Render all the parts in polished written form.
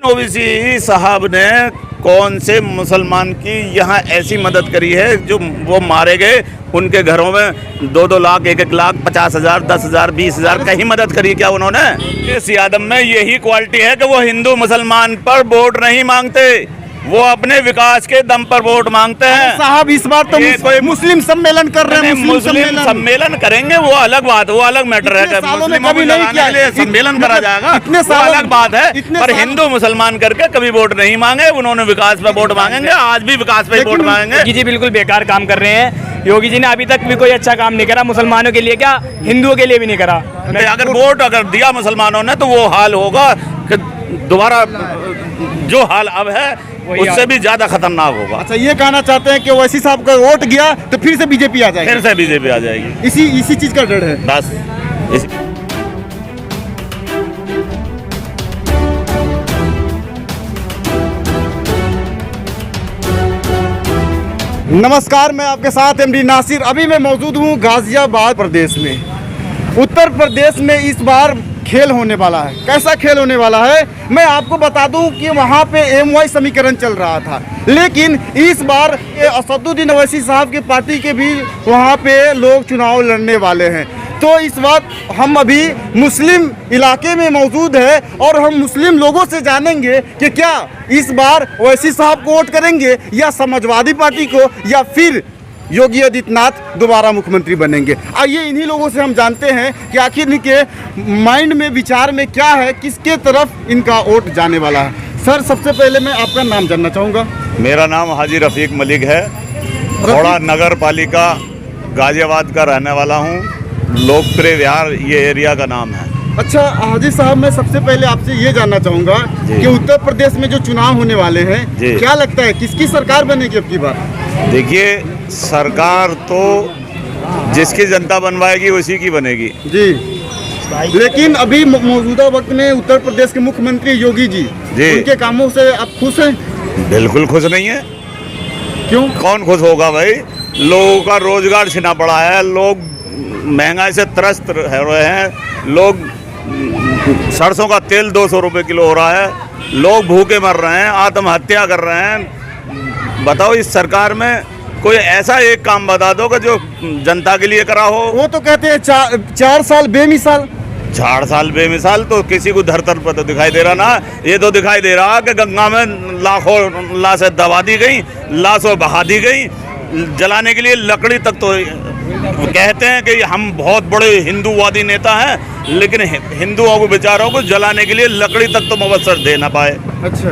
ओवैसी साहब ने कौन से मुसलमान की यहाँ ऐसी मदद करी है जो वो मारे गए, उनके घरों में 2-2 लाख 1-1 लाख 50,000 10,000 20,000 कहीं मदद करी क्या उन्होंने? इस यादव में यही क्वालिटी है कि वो हिंदू मुसलमान पर वोट नहीं मांगते, वो अपने विकास के दम पर वोट मांगते हैं। साहब इस बार तो कोई मुस्लिम सम्मेलन कर रहे हैं। मुस्लिम सम्मेलन करेंगे वो अलग बात, वो अलग मैटर है। मुस्लिमों को लगाने के लिए सम्मेलन करा जाएगा वो अलग बात है, पर हिंदू मुसलमान करके कभी वोट नहीं मांगे। उन्होंने विकास पे वोट मांगेंगे, आज भी विकास पे वोट मांगेंगे। जी बिल्कुल बेकार काम कर रहे हैं योगी जी ने, अभी तक भी कोई अच्छा काम नहीं करा मुसलमानों के लिए, क्या हिंदुओं के लिए भी नहीं करा। अगर वोट दिया मुसलमानों ने तो वो हाल होगा कि दोबारा जो हाल अब है उससे भी ज्यादा खतरनाक होगा। अच्छा, ये कहना चाहते हैं कि ओवैसी साहब का वोट गया तो फिर से बीजेपी आ जाएगी? फिर से बीजेपी आ जाएगी, इसी चीज का डर है बस। नमस्कार, मैं आपके साथ एमडी नासिर। अभी मैं मौजूद हूँ गाजियाबाद प्रदेश में। उत्तर प्रदेश में इस बार खेल होने वाला है। कैसा खेल होने वाला है मैं आपको बता दूं कि वहाँ पे MY समीकरण चल रहा था, लेकिन इस बार असदुद्दीन ओवैसी साहब की पार्टी के भी वहाँ पे लोग चुनाव लड़ने वाले हैं। तो इस वक्त हम अभी मुस्लिम इलाके में मौजूद है और हम मुस्लिम लोगों से जानेंगे कि क्या इस बार ओवैसी साहब को वोट करेंगे या समाजवादी पार्टी को, या फिर योगी आदित्यनाथ दोबारा मुख्यमंत्री बनेंगे। आइए इन्हीं लोगों से हम जानते हैं कि आखिर इनके माइंड में, विचार में क्या है, किसके तरफ इनका वोट जाने वाला है। सर, सबसे पहले मैं आपका नाम जानना चाहूँगा। मेरा नाम हाजी रफीक मलिक है, थोड़ा नगर पालिका गाजियाबाद का रहने वाला हूँ। लोकप्रिय विहार ये एरिया का नाम है। अच्छा हाजी साहब, मैं सबसे पहले आपसे ये जानना चाहूँगा कि उत्तर प्रदेश में जो चुनाव होने वाले हैं, क्या लगता है किसकी सरकार बनेगी अब की बार? देखिए, सरकार तो जिसकी जनता बनवाएगी उसी की बनेगी जी, लेकिन अभी मौजूदा वक्त में उत्तर प्रदेश के मुख्यमंत्री योगी जी, उनके कामों से आप खुश हैं? बिल्कुल खुश नहीं है। क्यों? कौन खुश होगा भाई? लोगों का रोजगार छिना पड़ा है, लोग महंगाई से त्रस्त रहे हैं, लोग सरसों का तेल 200 रुपये किलो हो रहा है, लोग भूखे मर रहे हैं, आत्महत्या कर रहे हैं। बताओ, इस सरकार में कोई ऐसा एक काम बता दो कि जो जनता के लिए करा हो। वो तो कहते हैं 4 साल बेमिसाल। 4 साल बेमिसाल तो किसी को धरतर पर तो दिखाई दे रहा ना। ये तो दिखाई दे रहा कि गंगा में लाखों लाशें दबा दी गई, लाशों बहा दी गई, जलाने के लिए लकड़ी तक। तो कहते हैं कि हम बहुत बड़े हिंदूवादी नेता हैं, लेकिन हिंदुओं को बेचारों को जलाने के लिए लकड़ी तक तो मुबस्सर दे ना पाए। अच्छा,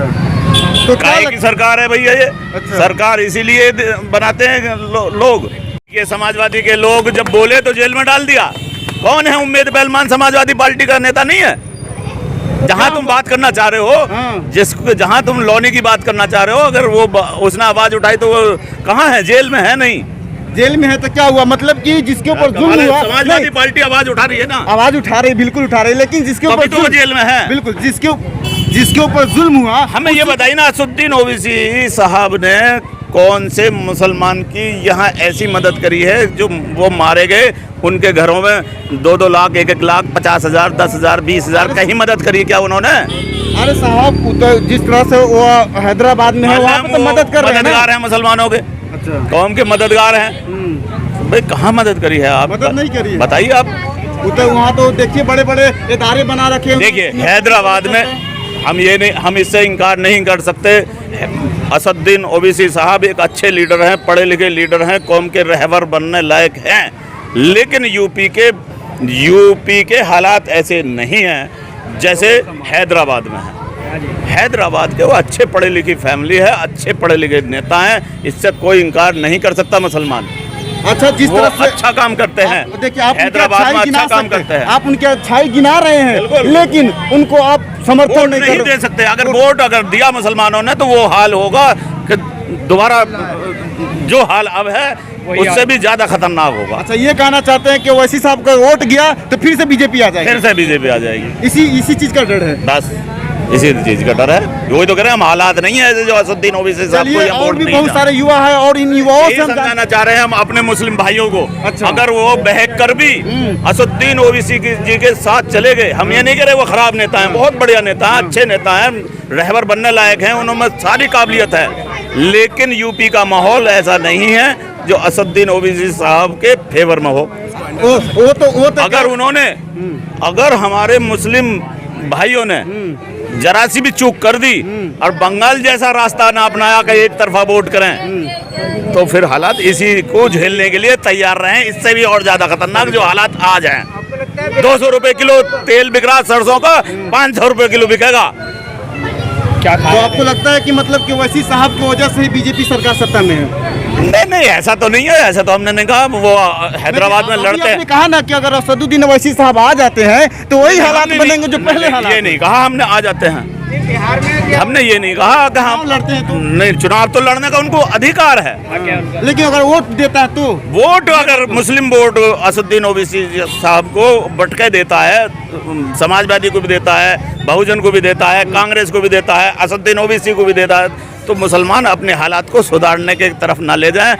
तो काहे की सरकार है भैया ये? अच्छा। सरकार इसीलिए बनाते हैं लोग। ये समाजवादी के लोग जब बोले तो जेल में डाल दिया। कौन है उम्मेद पहलवान? समाजवादी पार्टी का नेता नहीं है। जहां तुम बात करना चाह रहे हो, जहां तुम लौनी की बात करना चाह रहे हो, अगर वो उसने आवाज उठाई तो वो कहाँ है? जेल में है? नहीं जेल में है तो क्या हुआ? मतलब कि जिसके ऊपर जुल्म हुआ, समाजवादी पार्टी आवाज उठा रही है ना। आवाज उठा रही, बिल्कुल उठा रही, लेकिन जिसके ऊपर तो जेल में है। बिल्कुल, जिसके ऊपर जुल्म हुआ। हमें ये बताइए ना, असदुद्दीन ओवैसी साहब ने कौन से मुसलमान की यहाँ ऐसी मदद करी है जो वो मारे गए, उनके घरों में 2-2 लाख 1-1 लाख 50,000 10,000 20,000 कहीं मदद करी क्या उन्होंने? अरे साहब, जिस तरह से वो हैदराबाद में है वहाँ पे तो मदद कर रहे हैं, मददगार हैं मुसलमानों के। अच्छा, कौम के मददगार हैं भाई। कहाँ मदद करी है? आप मदद नहीं करी है, बताइए आप। वहाँ तो देखिए बड़े बड़े इदारे बना रखे हैं। देखिए, हैदराबाद में हम इससे इनकार नहीं कर सकते। असदुद्दीन ओवैसी साहब एक अच्छे लीडर हैं, पढ़े लिखे लीडर हैं, कौम के रहबर बनने लायक हैं, लेकिन यूपी के हालात ऐसे नहीं हैं जैसे हैदराबाद में है। हैदराबाद के वो अच्छे पढ़े लिखी फैमिली है, अच्छे पढ़े लिखे नेता हैं, इससे कोई इनकार नहीं कर सकता मुसलमान। अच्छा, जिस तरह से अच्छा काम करते हैं, देखिए आप हैदराबाद में अच्छा काम करते हैं, आप उनकी अच्छाई गिना रहे हैं, लेकिन उनको आप समर्थन नहीं दे सकते। अगर वोट दिया मुसलमानों ने तो वो हाल होगा कि दोबारा जो हाल अब है उससे भी ज्यादा खतरनाक होगा। अच्छा, ये कहना चाहते हैं कि ओवैसी साहब का वोट गया तो फिर से बीजेपी आ जाएगी? फिर से बीजेपी आ जाएगी, इसी चीज का डर है, बस। इसी चीज का डर है। वही तो कह रहे हैं, हम हालात नहीं है जो असदुद्दीन ओवैसी साहब को चलिए, या और वोट भी नहीं बहुत था। सारे युवा है और इन युवाओं से यही हम समझाना चाह रहे हैं हम अपने मुस्लिम भाइयों को। अच्छा। अगर वो बहक कर भी असदुद्दीन ओवैसी जी के साथ चले गए, हम ये नहीं कह रहे वो खराब नेता हैं, बहुत बढ़िया नेता हैं, अच्छे नेता हैं, रहबर बनने लायक हैं, उनमें सारी काबिलियत है, लेकिन यूपी का माहौल ऐसा नहीं है जो असदुद्दीन ओवैसी साहब के फेवर में हो। वो तो अगर उन्होंने, अगर हमारे मुस्लिम भाइयों ने जरा सी भी चूक कर दी और बंगाल जैसा रास्ता ना अपनाया कि एक तरफा वोट करें, तो फिर हालात इसी को झेलने के लिए तैयार रहें। इससे भी और ज्यादा खतरनाक जो हालात आज हैं। 200 रुपए किलो तेल बिक रहा सरसों का, 500 रुपए किलो बिकेगा। क्या तो आपको लगता है कि मतलब कि ओवैसी साहब की वजह से ही बीजेपी सरकार सत्ता में है? नहीं, ऐसा तो नहीं है, ऐसा तो हमने नहीं कहा। वो हैदराबाद में लड़ते हैं। आपने कहा ना कि अगर असदुद्दीन ओवैसी साहब आ जाते हैं तो वही हालात बनेंगे जो पहले हालात। ये नहीं कहा हमने आ जाते हैं, हमने ये नहीं कहा कि हम लड़ते हैं तो नहीं, चुनाव तो लड़ने का उनको अधिकार है, लेकिन अगर वोट देता है तो वोट अगर मुस्लिम वोट असदुद्दीन ओवैसी साहब को बटके देता है, समाजवादी को भी देता है, बहुजन को भी देता है, कांग्रेस को भी देता है, असदुद्दीन ओवैसी को भी देता है, तो मुसलमान अपने हालात को सुधारने के तरफ ना ले जाएं,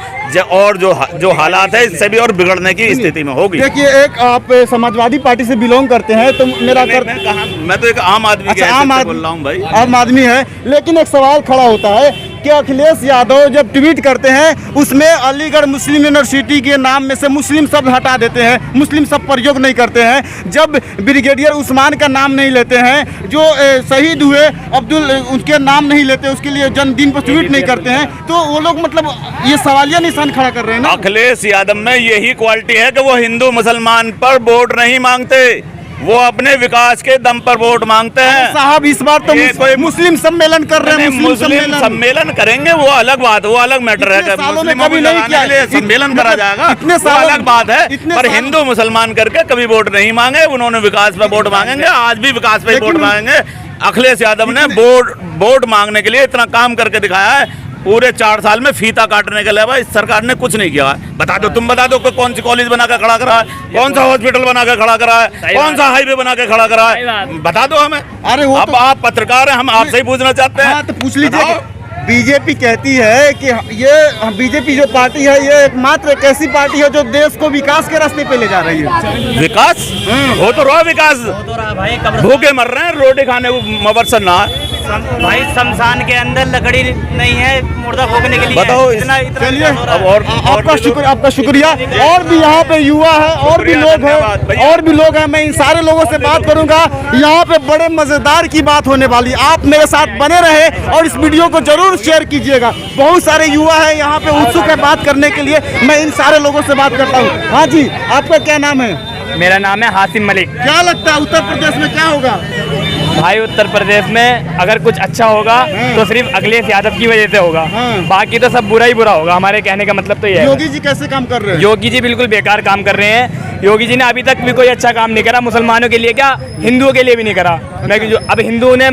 और जो हालात है इससे भी और बिगड़ने की स्थिति में होगी। देखिए, एक आप समाजवादी पार्टी से बिलोंग करते हैं तो मेरा मैं तो एक आम आदमी के हैसियत से बोल रहा हूँ भाई। आम आदमी है, लेकिन एक सवाल खड़ा होता है कि अखिलेश यादव जब ट्वीट करते हैं उसमें अलीगढ़ मुस्लिम यूनिवर्सिटी के नाम में से मुस्लिम शब्द हटा देते हैं, मुस्लिम शब्द प्रयोग नहीं करते हैं। जब ब्रिगेडियर उस्मान का नाम नहीं लेते हैं, जो शहीद हुए अब्दुल, उनके नाम नहीं लेते, उसके लिए जन्मदिन पर ट्वीट नहीं करते हैं, तो वो लोग मतलब ये सवालिया निशान खड़ा कर रहे हैं ना। अखिलेश यादव में यही क्वालिटी है कि वो हिंदू मुसलमान पर वोट नहीं मांगते, वो अपने विकास के दम पर वोट मांगते हैं। साहब इस बार तो मुस्लिम सम्मेलन कर रहे हैं, मुस्लिम सम्मेलन करेंगे, वो अलग बात, वो अलग मैटर है। मुस्लिमों को लगाने के लिए सम्मेलन करा जाएगा, वो अलग बात है, पर हिंदू मुसलमान करके कभी वोट नहीं मांगे। उन्होंने विकास पे वोट मांगेंगे, आज भी विकास पे वोट मांगेंगे। अखिलेश यादव ने वोट मांगने के लिए इतना काम करके दिखाया है। पूरे 4 साल में फीता काटने के अलावा इस सरकार ने कुछ नहीं किया। बता दो, तुम बता दो कि कौन सी कॉलेज बना के खड़ा करा है, कौन सा हॉस्पिटल बना के खड़ा करा है, कौन सा हाईवे बना के खड़ा करा है, बता दो हमें। अरे वो अब आप पत्रकार हैं, हम आपसे ही पूछना चाहते हैं। हाँ, तो पूछ लीजिए। बीजेपी कहती है कि ये बीजेपी जो पार्टी है ये एकमात्र एक ऐसी पार्टी है जो देश को विकास के रास्ते पे ले जा रही है। विकास हो तो रहा, विकास भूखे मर रहे हैं, रोटी खाने को मवसर ना है भाई। शमशान के अंदर लकड़ी नहीं है मुर्दा फूकने के लिए। बताओ, चलिए, अब आपका शुक्रिया। और भी यहाँ पे युवा है, और भी लोग हैं, मैं इन सारे लोगों से बात करूंगा। यहाँ पे बड़े मजेदार की बात होने वाली, आप मेरे साथ बने रहे और इस वीडियो को जरूर शेयर कीजिएगा। बहुत सारे युवा है यहाँ पे उत्सुक है बात करने के लिए, मैं इन सारे लोगों से बात करता हूँ। हाँ जी, आपका क्या नाम है? मेरा नाम है हासिम मलिक। क्या लगता है उत्तर प्रदेश में क्या होगा? भाई उत्तर प्रदेश में अगर कुछ अच्छा होगा तो सिर्फ अखिलेश यादव की वजह से होगा, बाकी तो सब बुरा ही बुरा होगा। हमारे कहने का मतलब तो ये है। योगी जी कैसे काम कर रहे हैं? योगी जी बिल्कुल बेकार काम कर रहे हैं। योगी जी ने अभी तक भी कोई अच्छा काम नहीं करा, मुसलमानों के लिए क्या, हिंदुओं के लिए भी नहीं करा। मैं जो अब हिंदुओं ने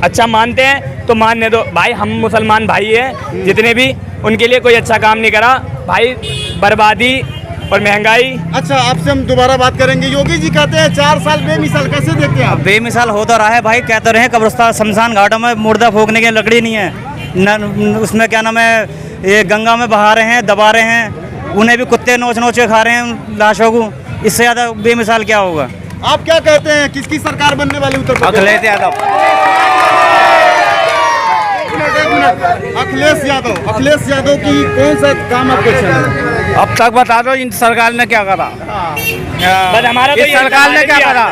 अच्छा मानते हैं तो मानने दो भाई, हम मुसलमान भाई हैं जितने भी, उनके लिए कोई अच्छा काम नहीं करा भाई। बर्बादी और महंगाई। अच्छा, आपसे हम दोबारा बात करेंगे। योगी जी कहते हैं 4 साल बेमिसाल, कैसे देखते हैं आप? बेमिसाल हो तो रहा है भाई, कहते रहे कब्रिस्तान शमशान घाटों में मुर्दा फूकने की लकड़ी नहीं है न, उसमें क्या नाम है, ये गंगा में बहा रहे हैं, दबा रहे हैं, उन्हें भी कुत्ते नोच नोच के खा रहे हैं लाशों को। इससे ज़्यादा बेमिसाल क्या होगा? आप क्या कहते हैं, किसकी सरकार बनने वाली उत्तर प्रदेश? अखिलेश यादव। अखिलेश यादव की कौन सा काम आपको अच्छा है? अब तक बता दो इन सरकार ने क्या करा। बस हमारा तो इस सरकार ने क्या करा?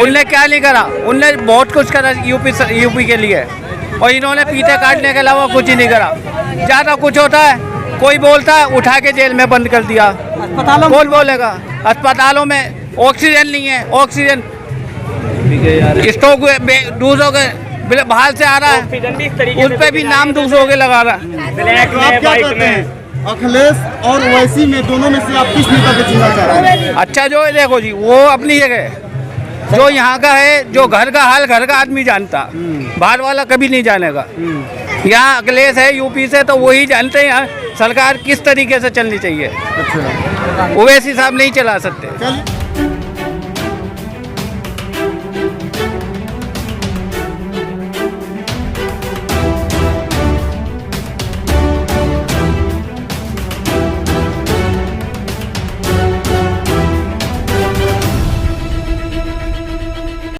उनने क्या नहीं करा? उनने बहुत कुछ करा यूपी के लिए, और इन्होंने पीते काटने के अलावा कुछ ही नहीं करा। ज़्यादा कुछ होता है, कोई बोलता है उठा के जेल में बंद कर दिया। कौन बोलेगा? अस्पतालों में ऑक्सीजन नहीं है, ऑक्सीजन स्टॉक दूसरों के बाहर से आ रहा है, उस पर भी नाम दूसरों के लगा रहा है। तो आप क्या कहते हैं, अखिलेश और ओवैसी में, दोनों में से आप किस नेता को चुनना चाह रहे हैं? अच्छा, जो है देखो जी, वो अपनी जगह, जो यहाँ का है, जो घर का हाल घर का आदमी जानता, बाहर वाला कभी नहीं जानेगा। यहाँ अखिलेश है यूपी से, तो वही जानते हैं यहाँ सरकार किस तरीके से चलनी चाहिए। ओवैसी साहब नहीं चला सकते।